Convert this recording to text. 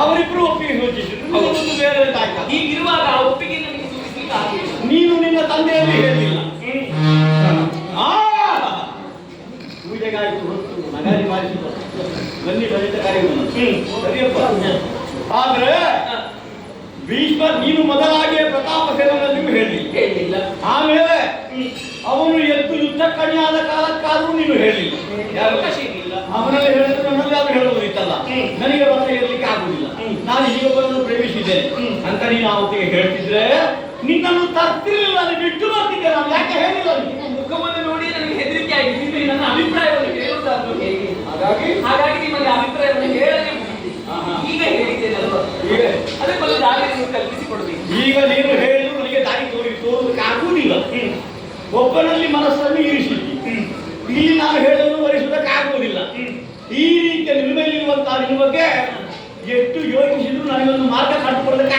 ಅವರಿಬ್ರು ಒಪ್ಪಿಗೆ ಸೂಚಿಸಿದ್ರು, ಬೇರೆ ಹೀಗಿರುವಾಗ ಒಪ್ಪಿಗೆ ನೀನು ನಿನ್ನ ತಂದೆಯಲ್ಲಿ ಹೇಳಿಲ್ಲ. ಪೂಜೆಗಾಯಿತು ಹೊತ್ತು ನಗಾರಿ ಮಾಡಿಸಿದ ಬನ್ನಿ ಬಲಿತ ಕಾರ್ಯವನ್ನು ಸರಿಯಪ್ಪ. ಆದ್ರೆ ಭೀಷ್ಮ ನೀನು ಮೊದಲಾಗಿ ಪ್ರತಾಪ ಸೇನನಲ್ಲಿಯೂ ಹೇಳಿಲ್ಲ. ಆಮೇಲೆ ಅವನು ಎದ್ದು ಯುದ್ಧ ಕಣಿಯಾದ ಕಾಲಕ್ಕಾದ್ರೂ ನೀನು ಹೇಳಿಲ್ಲ. ಅವನಲ್ಲಿ ಹೇಳಿದ್ರು ನನ್ನಲ್ಲಿ ಅದು ಹೇಳುವುದಿತ್ತಲ್ಲ, ನನಗೆ ಬಂದ ಇರಲಿಕ್ಕೆ ಆಗುದಿಲ್ಲ, ನಾನು ಈಗ ಬಂದು ಪ್ರವೇಶಿದ್ದೇನೆ ಅಂತ ನೀನು ಅವತ್ತಿಗೆ ಹೇಳ್ತಿದ್ರೆ ನಿನ್ನನ್ನು ತರ್ತಿರ್ಲಿಲ್ಲ, ಅದು ಬಿಟ್ಟು ಬರ್ತಿದ್ದೆ. ನಾನು ಯಾಕೆ ಹೇಳಿಲ್ಲ? ಮುಖವನ್ನು ನೋಡಿ ನನಗೆ ಹೆದರಿಕೆ ಆಗಿದೆ. ನನ್ನ ಅಭಿಪ್ರಾಯವನ್ನು ಹೇಳುವುದಾದ್ರು ಹೇಗೆ? ಹಾಗಾಗಿ ನಿಮಗೆ ಅಭಿಪ್ರಾಯವನ್ನು ಹೇಳದೆ ಈಗ ಹೇಳಿದ್ದೇನಲ್ವ, ಅದಕ್ಕೊಂದು ದಾರಿ ನೀವು ಕಲ್ಪಿಸಿಕೊಡ್ಬೇಕು. ಈಗ ನೀನು ಹೇಳಿದ್ರು ನನಗೆ ದಾರಿ ತೋರುವುದಕ್ಕೆ ಆಗುವುದಿಲ್ಲ. ಒಬ್ಬನಲ್ಲಿ ಮನಸ್ಸನ್ನು ಇರಿಸಿದ್ದಿ, ಇಲ್ಲಿ ನಾನು ಹೇಳಲು ವರಿಸುವುದಕ್ಕೆ ಆಗುವುದಿಲ್ಲ. ಈ ರೀತಿಯ ನಿಲುಮೆಯಲ್ಲಿರುವಂತಹ ನಿಮ್ಮ ಬಗ್ಗೆ ಎಷ್ಟು ಯೋಚಿಸಿದ್ರು ನನಗೊಂದು ಮಾರ್ಗ ಕಂಡುಕೊಳ್ಳಕ್ಕೆ